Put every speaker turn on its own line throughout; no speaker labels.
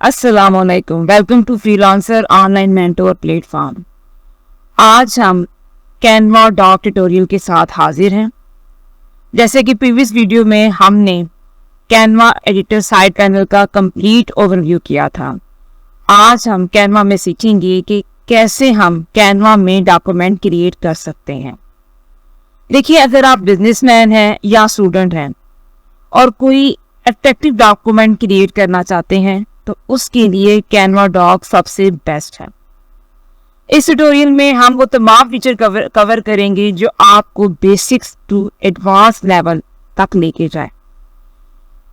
अस्सलामुअलैकुम, welcome to freelancer online mentor platform. आज हम कैनवा डॉक ट्यूटोरियल के साथ हाजिर हैं। जैसे कि प्रीवियस वीडियो में हमने कैनवा एडिटर साइड पैनल का कंप्लीट ओवरव्यू किया था। आज हम कैनवा में सीखेंगे कि कैसे हम कैनवा में डॉक्यूमेंट क्रिएट कर सकते हैं। देखिए, अगर आप बिजनेसमैन हैं या स्टूडेंट हैं और कोई अट्रैक्टिव डॉक्यूमेंट क्रिएट करना चाहते हैं तो उसके लिए कैनवा डॉक सबसे बेस्ट है। इस ट्यूटोरियल में हम वो तमाम फीचर कवर करेंगे जो आपको बेसिक्स टू एडवांस लेवल तक लेके जाए।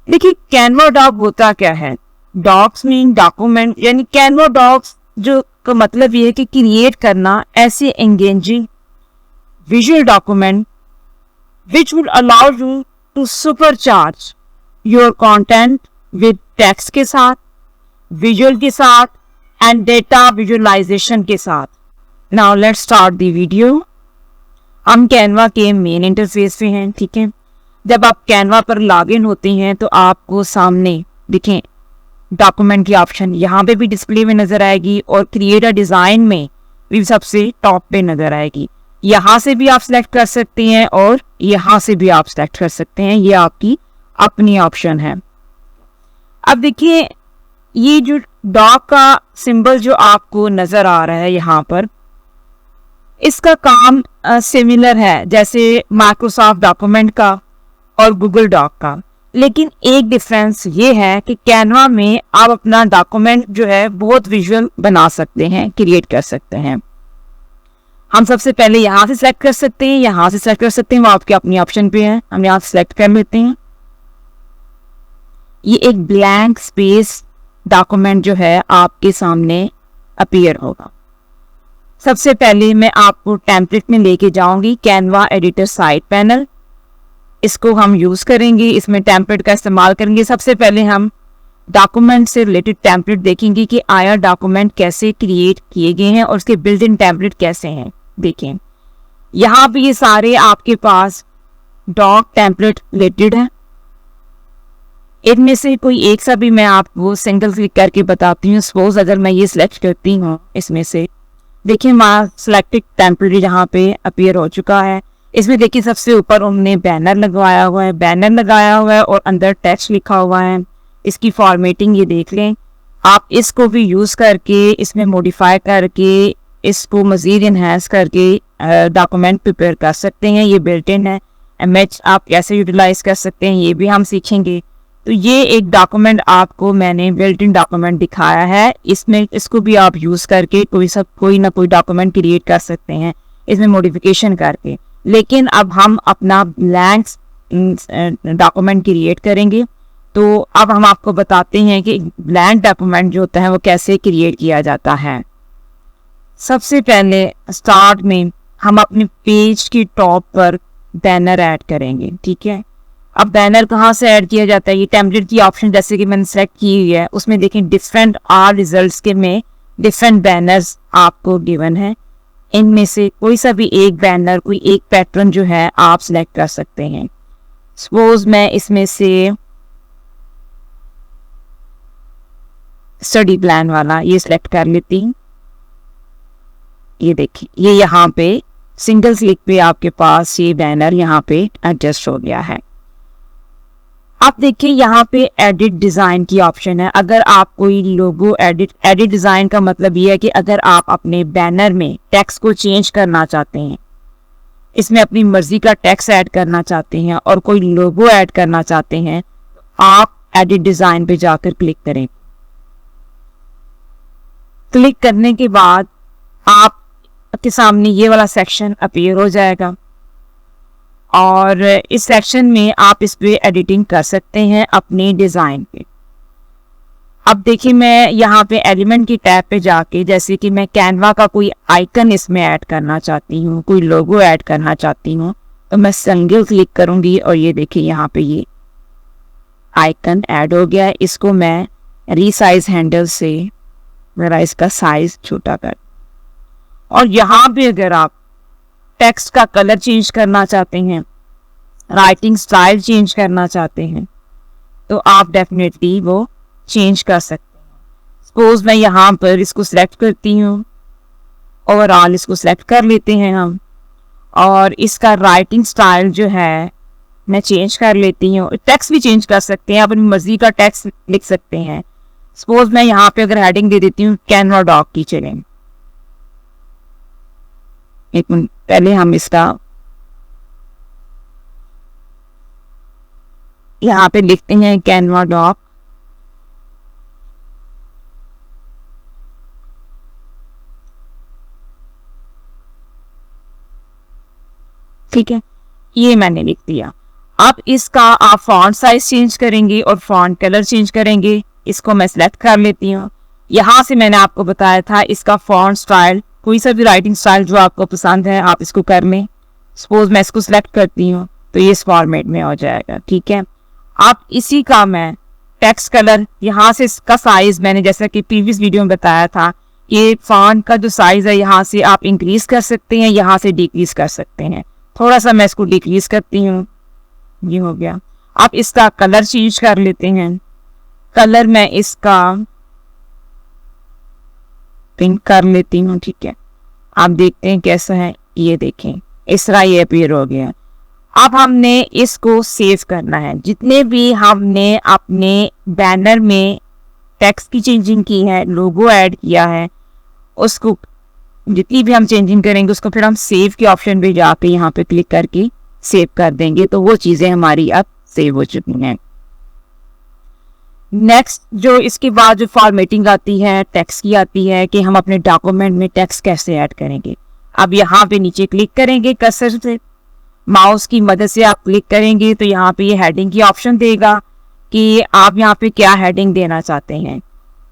देखिए, कैनवा डॉक होता क्या है? डॉक्स मीन डॉक्यूमेंट, यानी कैनवा डॉक्स जो का मतलब ये है कि क्रिएट करना ऐसे engaging visual document which would allow you to supercharge your content with text के साथ, विजुअल के साथ एंड डेटा विजुअलाइजेशन के साथ। Now let's start the video. हम कैनवा के मेन इंटरफेस पे हैं, ठीक है। जब आप कैनवा पर लॉगिन होते हैं तो आपको सामने दिखें डॉक्यूमेंट की ऑप्शन यहाँ पे भी डिस्प्ले में नजर आएगी और क्रिएट अ डिजाइन में भी सबसे टॉप पे नजर आएगी। यहाँ से भी आप सिलेक्ट कर सकते हैं और यहाँ से भी आप सिलेक्ट कर सकते हैं, ये आपकी अपनी ऑप्शन है। अब देखिए, ये जो डॉक का सिंबल जो आपको नजर आ रहा है यहाँ पर, इसका काम सिमिलर है जैसे माइक्रोसॉफ्ट डॉक्यूमेंट का और गूगल डॉक का, लेकिन एक डिफरेंस ये है कि कैनवा में आप अपना डॉक्यूमेंट जो है बहुत विजुअल बना सकते हैं, क्रिएट कर सकते हैं। हम सबसे पहले यहाँ से सिलेक्ट कर सकते हैं, यहाँ से सिलेक्ट कर सकते हैं, वो आपके अपनी ऑप्शन पे है। हम यहाँ से सिलेक्ट कर लेते हैं। ये एक ब्लैंक स्पेस डॉक्यूमेंट जो है आपके सामने अपीयर होगा। सबसे पहले मैं आपको टेम्पलेट में लेके जाऊंगी, कैनवा एडिटर साइड पैनल। इसको हम यूज करेंगे, इसमें टेम्पलेट का इस्तेमाल करेंगे। सबसे पहले हम डॉक्यूमेंट से रिलेटेड टेम्पलेट देखेंगे कि आया डॉक्यूमेंट कैसे क्रिएट किए गए हैं और उसके बिल्ट इन टेम्पलेट कैसे हैं। देखें, यहाँ पे ये सारे आपके पास डॉक टेम्पलेट रिलेटेड है। इनमें से कोई एक सा भी मैं आपको सिंगल क्लिक करके बताती हूँ। सपोज अगर मैं ये सिलेक्ट करती हूँ, इसमें से देखिए हमारा सिलेक्टेड टेम्पलेट यहाँ पे अपीयर हो चुका है। इसमें देखिए सबसे ऊपर उन्होंने बैनर लगवाया हुआ है, और अंदर टेक्स्ट लिखा हुआ है। इसकी फॉर्मेटिंग ये देख लें। आप इसको भी यूज करके इसमें मॉडिफाई करके इसको मजीद इनहेंस करके डॉक्यूमेंट प्रिपेयर कर सकते हैं। ये बिल्ट इन है। इमेज आप कैसे यूटिलाइज कर सकते हैं ये भी हम सीखेंगे। तो ये एक डॉक्यूमेंट आपको मैंने बिल्ट इन डॉक्यूमेंट दिखाया है। इसमें इसको भी आप यूज करके कोई ना कोई डॉक्यूमेंट क्रिएट कर सकते हैं इसमें मॉडिफिकेशन करके। लेकिन अब हम अपना ब्लैंक डॉक्यूमेंट क्रिएट करेंगे। तो अब हम आपको बताते हैं कि ब्लैंक डॉक्यूमेंट जो होता है वो कैसे क्रिएट किया जाता है। सबसे पहले स्टार्ट में हम अपने पेज की टॉप पर बैनर ऐड करेंगे, ठीक है। अब बैनर कहाँ से ऐड किया जाता है? ये टेम्पलेट की ऑप्शन जैसे कि मैंने सेलेक्ट की हुई है, उसमें देखें डिफरेंट आर रिजल्ट्स के में डिफरेंट बैनर्स आपको गिवन है। इनमें से कोई सा भी एक बैनर, कोई एक पैटर्न जो है आप सिलेक्ट कर सकते हैं। सपोज मैं इसमें से स्टडी प्लान वाला ये सिलेक्ट कर लेती हूँ। ये देखिए, ये यहाँ पे सिंगल क्लिक पे आपके पास ये बैनर यहाँ पे एडजस्ट हो गया है। आप देखिए यहाँ पे एडिट डिजाइन की ऑप्शन है। अगर आप कोई लोगो एडिट डिजाइन का मतलब ये है कि अगर आप अपने बैनर में टेक्स्ट को चेंज करना चाहते हैं, इसमें अपनी मर्जी का टेक्स्ट ऐड करना चाहते हैं और कोई लोगो ऐड करना चाहते हैं, आप एडिट डिजाइन पे जाकर क्लिक करें। क्लिक करने के बाद आपके सामने ये वाला सेक्शन अपीयर हो जाएगा और इस सेक्शन में आप इस पे एडिटिंग कर सकते हैं अपने डिजाइन पे। अब देखिए, मैं यहाँ पे एलिमेंट की टैब पे जाके जैसे कि मैं कैनवा का कोई आइकन इसमें ऐड करना चाहती हूँ, कोई लोगो ऐड करना चाहती हूँ, तो मैं सिंगल क्लिक करूंगी और ये देखिए यहाँ पे ये आइकन ऐड हो गया है। इसको मैं रीसाइज हैंडल से मेरा इसका साइज छोटा कर, और यहाँ पे अगर आप टेक्स्ट का कलर चेंज करना चाहते हैं, राइटिंग स्टाइल चेंज करना चाहते हैं, तो आप डेफिनेटली वो चेंज कर सकते हैं। सपोज मैं यहाँ पर इसको सिलेक्ट करती हूँ, ओवरऑल इसको सिलेक्ट कर लेते हैं हम, और इसका राइटिंग स्टाइल जो है मैं चेंज कर लेती हूँ। टेक्स्ट भी चेंज कर सकते हैं, अपनी मर्जी का टेक्स्ट लिख सकते हैं। सपोज मैं यहाँ पे अगर हेडिंग दे देती हूँ कैनवा डॉग की, चलें एक मिनट पहले हम इसका यहाँ पे लिखते हैं कैनवा डॉग। ठीक है, ये मैंने लिख दिया। अब इसका आप फॉन्ट साइज चेंज करेंगे और फॉन्ट कलर चेंज करेंगे। इसको मैं सिलेक्ट कर लेती हूँ। यहाँ से मैंने आपको बताया था इसका फॉन्ट स्टाइल, कोई सा भी राइटिंग स्टाइल जो आपको पसंद है आप इसको कर लें। सपोज मैं इसको सिलेक्ट करती हूँ तो ये इस फॉर्मेट में हो जाएगा। ठीक है, आप इसी का मैं टेक्स्ट कलर यहाँ से इसका साइज मैंने जैसा कि प्रीवियस वीडियो में बताया था, ये फॉन्ट का जो साइज है यहाँ से आप इंक्रीज कर सकते हैं, यहाँ से डिक्रीज कर सकते हैं। थोड़ा सा मैं इसको डिक्रीज करती हूँ, ये हो गया। आप इसका कलर चेंज कर लेते हैं। कलर मैं इसका पिंक कर लेती हूँ। ठीक है, आप देखते हैं कैसा है, ये देखें इस तरह ये अपीयर हो गया। अब हमने इसको सेव करना है। जितने भी हमने अपने बैनर में टेक्स्ट की चेंजिंग की है, लोगो ऐड किया है, उसको जितनी भी हम चेंजिंग करेंगे उसको फिर हम सेव के ऑप्शन पे जाके यहाँ पे क्लिक करके सेव कर देंगे, तो वो चीजें हमारी अब सेव हो चुकी हैं। नेक्स्ट जो इसके बाद जो फॉर्मेटिंग आती है टेक्स्ट की आती है कि हम अपने डॉक्यूमेंट में टेक्स्ट कैसे ऐड करेंगे। अब यहाँ पे नीचे क्लिक करेंगे, कर्सर से माउस की मदद से आप क्लिक करेंगे तो यहाँ पे ये हेडिंग की ऑप्शन देगा कि आप यहाँ पे क्या हेडिंग देना चाहते हैं।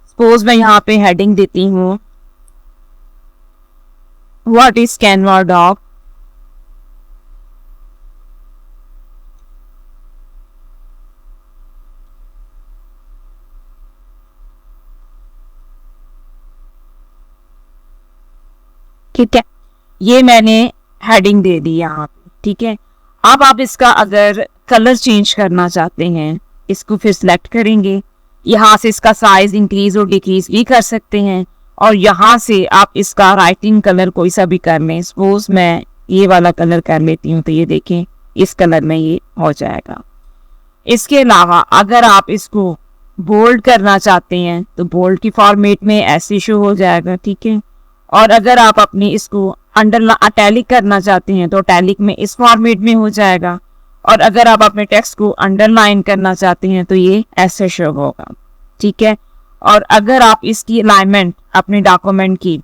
सपोज मैं यहाँ पे हेडिंग देती हूँ व्हाट इज कैनवा डॉग। ठीक है, ये मैंने हेडिंग दे दी यहाँ पे। ठीक है, अब आप इसका अगर कलर चेंज करना चाहते हैं, इसको फिर सिलेक्ट करेंगे। यहाँ से इसका साइज इंक्रीज और डिक्रीज भी कर सकते हैं, और यहाँ से आप इसका राइटिंग कलर कोई सा भी कर लें। सपोज मैं ये वाला कलर कर लेती हूँ तो ये देखें इस कलर में ये हो जाएगा। इसके अलावा अगर आप इसको बोल्ड करना चाहते हैं तो बोल्ड की फॉर्मेट में ऐसे शो हो जाएगा। ठीक है, और अगर आप अपनी इसको अटैलिक करना चाहते हैं तो अटैलिक में इस फॉर्मेट में हो जाएगा, और अगर आप अपने टेक्स्ट को अंडरलाइन करना चाहते हैं तो ये ऐसे शो होगा। ठीक है, और अगर आप इसकी अलाइनमेंट अपने डॉक्यूमेंट की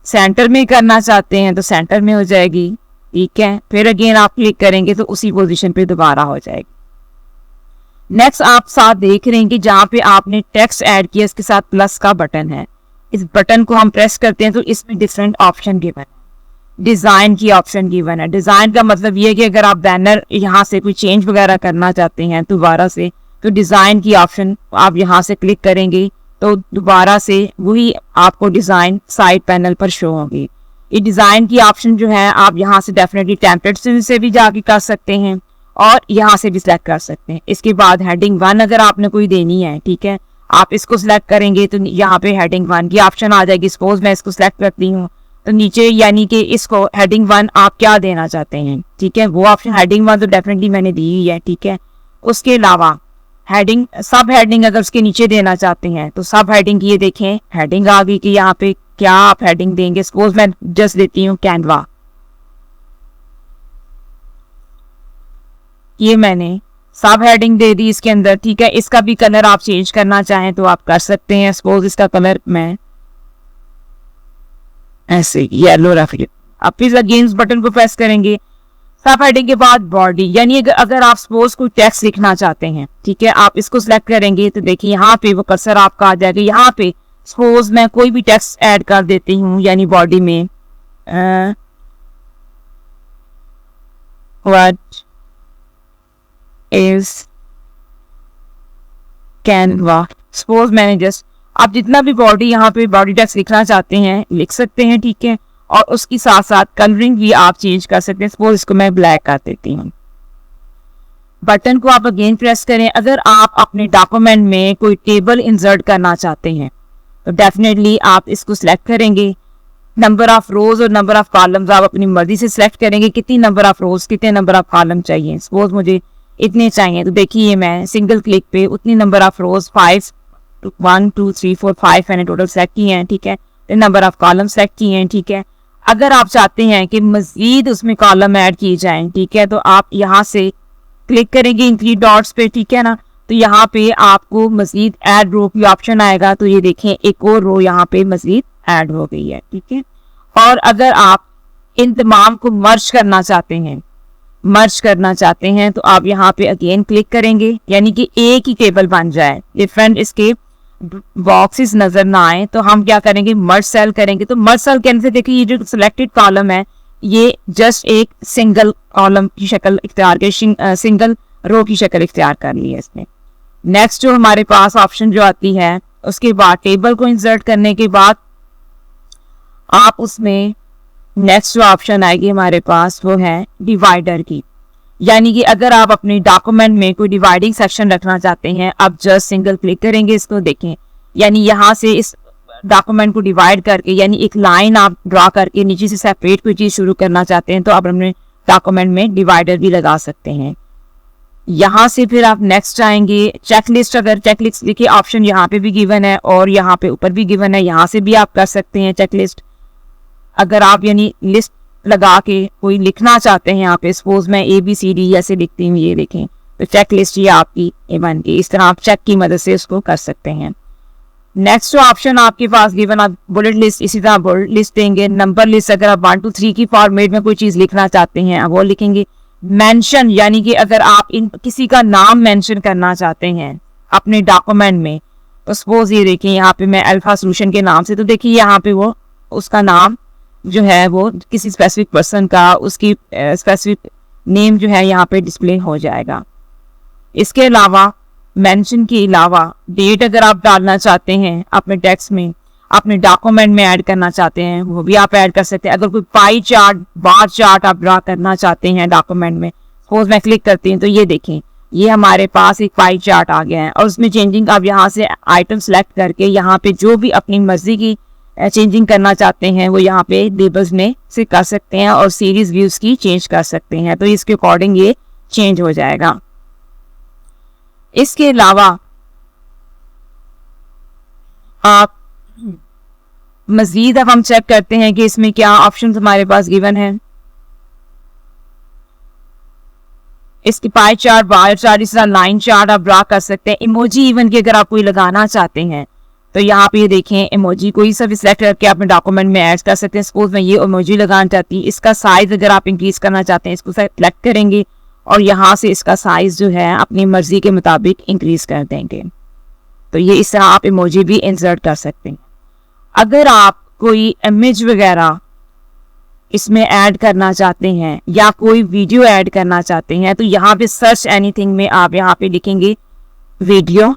सेंटर में करना चाहते हैं तो सेंटर में हो जाएगी। ठीक है, फिर अगेन आप क्लिक करेंगे तो उसी पोजीशन पे दोबारा हो जाएगी। नेक्स्ट आप साथ देख रहे हैं कि जहाँ पे आपने टेक्स्ट ऐड किया इसके साथ प्लस का बटन है। इस बटन को हम प्रेस करते हैं तो इसमें डिफरेंट ऑप्शन गिवन है। डिजाइन की ऑप्शन गिवन है। डिजाइन का मतलब ये है कि अगर आप बैनर यहाँ से कोई चेंज वगैरह करना चाहते हैं दोबारा से, तो डिजाइन की ऑप्शन आप यहाँ से क्लिक करेंगे तो दोबारा से वही आपको डिजाइन साइड पैनल पर शो होगी। ये डिजाइन की ऑप्शन जो है आप यहाँ से डेफिनेटली टेम्पलेट से भी जाके कर सकते हैं और यहाँ से भी सिलेक्ट कर सकते हैं। इसके बाद हेडिंग 1 अगर आपने कोई देनी है, ठीक है, आप इसको सिलेक्ट करेंगे तो यहाँ पे हेडिंग 1 की ऑप्शन आ जाएगी। सपोज मैं इसको सिलेक्ट करती हूँ तो नीचे यानी कि इसको हेडिंग 1 आप क्या देना चाहते हैं, ठीक है, वो ऑप्शन हेडिंग 1 तो डेफिनेटली मैंने दी हुई है। ठीक है, उसके अलावा हेडिंग सब हेडिंग अगर उसके नीचे देना चाहते हैं तो सब हेडिंग की ये देखें हेडिंग आ गई कि यहाँ पे क्या आप हेडिंग देंगे। सपोज मैं जस्ट देती हूँ कैनवा, ये मैंने सब हेडिंग दे दी इसके अंदर। ठीक है, इसका भी कलर आप चेंज करना चाहें तो आप कर सकते हैं। सपोज इसका कलर मैं ऐसे येलो रख लिया। अब फिर अगेन बटन को प्रेस करेंगे। सब हेडिंग के बाद बॉडी, यानी अगर आप सपोज कोई टेक्स्ट लिखना चाहते हैं, ठीक है, आप इसको सिलेक्ट करेंगे तो देखिए यहाँ पे वो कर्सर आपका आ जाएगा। यहाँ पे सपोज मैं कोई भी टेक्स्ट ऐड कर देती हूँ, यानी बॉडी में व्हाट इज कैनवा। सपोज मैंने जस्ट आप जितना भी बॉडी यहाँ पे बॉडी टेक्स्ट लिखना चाहते हैं लिख सकते हैं। ठीक है, और उसकी साथ साथ कलरिंग भी आप चेंज कर सकते हैं। सपोज इसको मैं ब्लैक कर देती हूँ। बटन को आप अगेन प्रेस करें। अगर आप अपने डॉक्यूमेंट में कोई टेबल इंसर्ट करना चाहते हैं, तो डेफिनेटली आप इसको सिलेक्ट करेंगे। नंबर ऑफ रोज और नंबर ऑफ कॉलम्स आप अपनी मर्जी से सिलेक्ट करेंगे, कितनी नंबर ऑफ रोज कितने नंबर ऑफ कॉलम चाहिए। सपोज मुझे इतने चाहिए, तो देखिए मैं सिंगल क्लिक पे उतनी नंबर ऑफ रोज 5 1 2 3 4 5 मैंने टोटल सेलेक्ट किए हैं, ठीक है। नंबर ऑफ कॉलम सेलेक्ट किए हैं, ठीक है। अगर आप चाहते हैं कि मजीद उसमें कॉलम ऐड किए जाएं, ठीक है, तो आप यहाँ से क्लिक करेंगे इन 3 डॉट्स पे, ठीक है ना। तो यहाँ पे आपको मजीद ऐड रो की ऑप्शन आएगा, तो ये देखें एक और रो यहाँ पे मजीद ऐड हो गई है, ठीक है। और अगर आप इन तमाम को मर्ज करना चाहते हैं तो आप यहाँ पे अगेन क्लिक करेंगे, यानी कि एक ही टेबल बन जाए, डिफरेंट इसके बॉक्सेस नजर ना आए, तो हम क्या करेंगे, मर्ज सेल करेंगे। तो मर्ज सेल कहने से देखिए ये जो सिलेक्टेड कॉलम है ये जस्ट एक सिंगल कॉलम की शक्ल इख्तियार कर, सिंगल रो की शक्ल इख्तियार कर ली है इसने। नेक्स्ट जो हमारे पास ऑप्शन जो आती है, उसके बाद टेबल को इंसर्ट करने के बाद आप उसमें नेक्स्ट जो ऑप्शन आएगी हमारे पास वो है डिवाइडर की। यानी कि अगर आप अपने डॉक्यूमेंट में कोई डिवाइडिंग सेक्शन रखना चाहते हैं, आप जस्ट सिंगल क्लिक करेंगे इसको, देखें यानी यहाँ से इस डॉक्यूमेंट को डिवाइड करके, यानी एक लाइन आप ड्रा करके नीचे से सेपरेट कोई चीज शुरू करना चाहते हैं तो आप अपने डॉक्यूमेंट में डिवाइडर भी लगा सकते हैं। यहाँ से फिर आप नेक्स्ट आएंगे चेकलिस्ट। अगर चेकलिस्ट देखिए ऑप्शन यहाँ पे भी गिवन है और यहाँ पे ऊपर भी गिवन है, यहाँ से भी आप कर सकते हैं चेकलिस्ट। अगर आप यानी लिस्ट लगा के कोई लिखना चाहते हैं, यहाँ पे सपोज मैं ABCD ऐसे लिखती हूँ, ये देखें, तो चेक लिस्ट ये आपकी बन गई। इस तरह आप चेक की मदद से उसको कर सकते हैं। नेक्स्ट जो ऑप्शन आपके पास गिवन, आप बुलेट लिस्ट, इसी तरह बुलेट लिस्ट देंगे। नंबर लिस्ट, अगर आप 1 2 3 की फॉर्मेट में कोई चीज लिखना चाहते हैं आप वो लिखेंगे। मेंशन, यानी कि अगर आप इन किसी का नाम मेंशन करना चाहते हैं अपने डॉक्यूमेंट में, तो सपोज ये देखिए यहाँ पे मैं अल्फा सोल्यूशन के नाम से, तो देखिए यहाँ पे वो उसका नाम जो है वो किसी स्पेसिफिक पर्सन का, उसकी स्पेसिफिक नेम जो है यहाँ पे डिस्प्ले हो जाएगा। इसके अलावा मेंशन के अलावा डेट अगर आप डालना चाहते हैं अपने टेक्स्ट में, अपने डॉक्यूमेंट में ऐड करना चाहते हैं, वो भी आप ऐड कर सकते हैं। अगर कोई पाई चार्ट, बार चार्ट आप ड्रा करना चाहते हैं डॉक्यूमेंट में, सपोज मैं क्लिक करती हूँ तो ये देखें ये हमारे पास एक पाई चार्ट आ गया है। और उसमें चेंजिंग आप यहाँ से आइटम सेलेक्ट करके यहाँ पे जो भी अपनी मर्जी की चेंजिंग करना चाहते हैं वो यहाँ पे लेबल्स में से कर सकते हैं और सीरीज व्यूज की चेंज कर सकते हैं, तो इसके अकॉर्डिंग ये चेंज हो जाएगा। इसके अलावा आप मजीद अब हम चेक करते हैं कि इसमें क्या ऑप्शन हमारे पास गिवन है। इसकी पाई चार्ट, बार चार्ट, इस तरह लाइन चार्ट आप ड्रा कर सकते हैं। इमोजी इवन की अगर आप कोई लगाना चाहते हैं तो यहाँ पे ये देखें इमोजी कोई सा भी सिलेक्ट करके अपने डॉक्यूमेंट में ऐड कर सकते हैं। सपोज मैं ये इमोजी लगाना चाहती हूँ, इसका साइज अगर आप इंक्रीज करना चाहते हैं इसको सेलेक्ट करेंगे और यहाँ से इसका साइज जो है अपनी मर्जी के मुताबिक इंक्रीज कर देंगे। तो ये इस तरह आप इमोजी भी इंसर्ट कर सकते हैं। अगर आप कोई इमेज वगैरह इसमें ऐड करना चाहते हैं या कोई वीडियो ऐड करना चाहते हैं तो यहाँ पे सर्च एनीथिंग में आप यहाँ पे लिखेंगे वीडियो,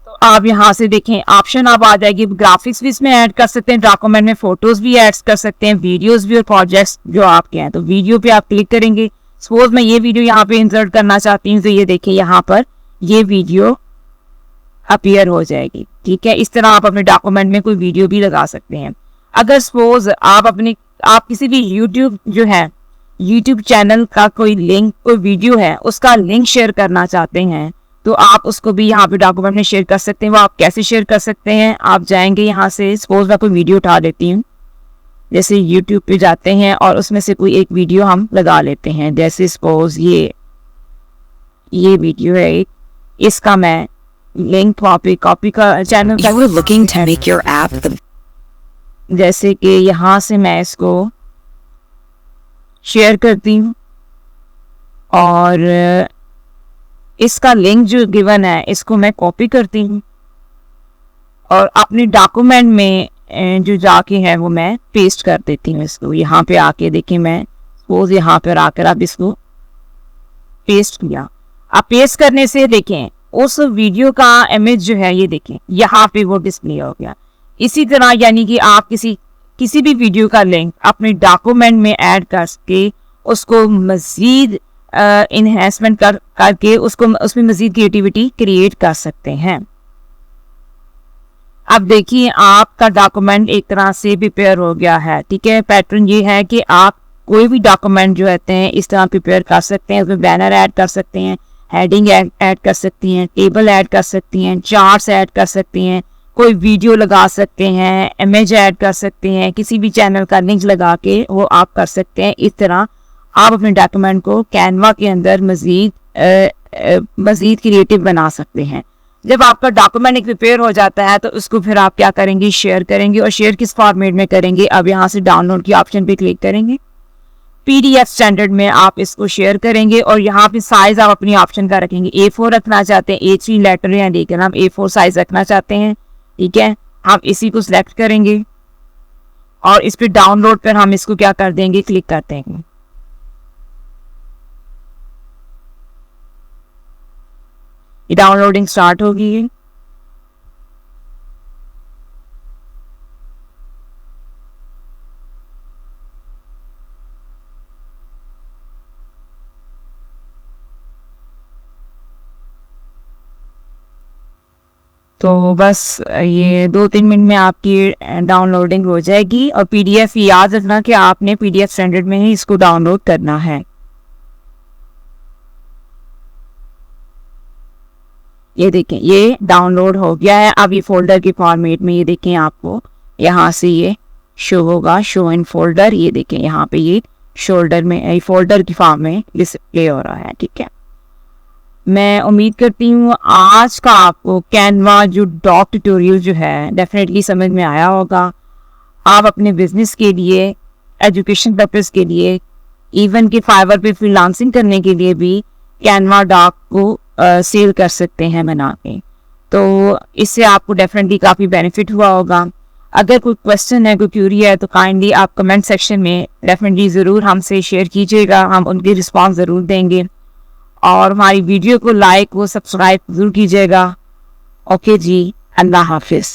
तो आप यहाँ से देखें ऑप्शन आप आ जाएगी। ग्राफिक्स भी इसमें ऐड कर सकते हैं, डॉक्यूमेंट में फोटोज भी ऐड कर सकते हैं, वीडियोस भी और प्रोजेक्ट्स जो आपके हैं। तो वीडियो पे आप क्लिक करेंगे, सपोज मैं ये वीडियो यहाँ पे इंसर्ट करना चाहती हूँ तो ये देखिए यहाँ पर ये वीडियो अपीयर हो जाएगी, ठीक है। इस तरह आप अपने डॉक्यूमेंट में कोई वीडियो भी लगा सकते हैं। अगर सपोज आप किसी भी यूट्यूब जो है यूट्यूब चैनल का कोई लिंक, कोई वीडियो है उसका लिंक शेयर करना चाहते हैं तो आप उसको भी यहाँ पे डॉक्यूमेंट में शेयर कर सकते हैं। वो आप कैसे शेयर कर सकते हैं, आप जाएंगे यहाँ से, सपोज मैं कोई वीडियो उठा देती हूँ, जैसे यूट्यूब पे जाते हैं और उसमें से कोई एक वीडियो हम लगा लेते हैं। जैसे सपोज ये वीडियो है एक, इसका मैं लिंक कॉपी का चैनल जैसे कि यहाँ से मैं इसको शेयर करती हूँ और इसका लिंक जो गिवन है इसको मैं कॉपी करती हूँ और अपने डॉक्यूमेंट में जो जाके है वो मैं पेस्ट कर देती हूँ। इसको यहाँ पे आके देखिए, मैं सपोज यहाँ पर आकर अब इसको पेस्ट किया। अब पेस्ट करने से देखें उस वीडियो का इमेज जो है ये देखें यहाँ पे वो डिस्प्ले हो गया। इसी तरह यानी कि आप किसी भी वीडियो का लिंक अपने डॉक्यूमेंट में ऐड करके उसको मजीद इन्हेंसमेंट करके उसको उसमें मजीद क्रिएटिविटी क्रिएट कर सकते हैं। अब देखिए आपका डॉक्यूमेंट एक तरह से प्रिपेयर हो गया है, ठीक है। पैटर्न ये है कि आप कोई भी डॉक्यूमेंट जो रहते हैं इस तरह प्रिपेयर कर सकते हैं। उसमें बैनर ऐड कर सकते हैं, हेडिंग ऐड कर सकती हैं, टेबल ऐड कर सकती हैं, चार्ट्स ऐड कर सकती हैं, कोई वीडियो लगा सकते हैं, इमेज ऐड कर सकते हैं, किसी भी चैनल का लिंक लगा के वो आप कर सकते हैं। इस तरह आप अपने डॉक्यूमेंट को कैनवा के अंदर मजीद क्रिएटिव बना सकते हैं। जब आपका डॉक्यूमेंट एक प्रिपेयर हो जाता है तो उसको फिर आप क्या करेंगे, शेयर करेंगे। और शेयर किस फॉर्मेट में करेंगे, अब यहाँ से डाउनलोड की ऑप्शन पे क्लिक करेंगे, PDF स्टैंडर्ड में आप इसको शेयर करेंगे। और यहाँ पे साइज आप अपनी ऑप्शन का रखेंगे, A4 रखना चाहते हैं, A3 लेटर है, लेकिन हम A4 साइज रखना चाहते हैं, ठीक है। आप इसी को सिलेक्ट करेंगे और इस पे डाउनलोड पर हम इसको क्या कर देंगे, क्लिक कर देंगे। ये डाउनलोडिंग स्टार्ट हो गई है। तो बस ये 2-3 मिनट में आपकी डाउनलोडिंग हो जाएगी। और PDF याद रखना कि आपने PDF स्टैंडर्ड में ही इसको डाउनलोड करना है। ये देखें ये डाउनलोड हो गया है। अब ये फोल्डर के फॉर्मेट में ये देखें आपको यहाँ से ये शो होगा, शो इन फोल्डर। ये देखें यहाँ पे ये शोल्डर में फोल्डर की फॉर्म में डिस्प्ले हो रहा है, ठीक है। मैं उम्मीद करती हूँ आज का आपको कैनवा जो डॉक ट्यूटोरियल जो है डेफिनेटली समझ में आया होगा। आप अपने बिजनेस के लिए, एजुकेशन पर्पस के लिए, इवन कि फाइवर पे फ्रीलांसिंग करने के लिए भी कैनवा डॉक को सेल कर सकते हैं बना के। तो इससे आपको डेफिनेटली काफ़ी बेनिफिट हुआ होगा। अगर कोई क्वेश्चन है, कोई क्यूरी है तो काइंडली आप कमेंट सेक्शन में डेफिनेटली ज़रूर हमसे शेयर कीजिएगा, हम उनकी रिस्पांस ज़रूर देंगे। और हमारी वीडियो को लाइक व सब्सक्राइब ज़रूर कीजिएगा। ओके जी, अल्लाह हाफिज़।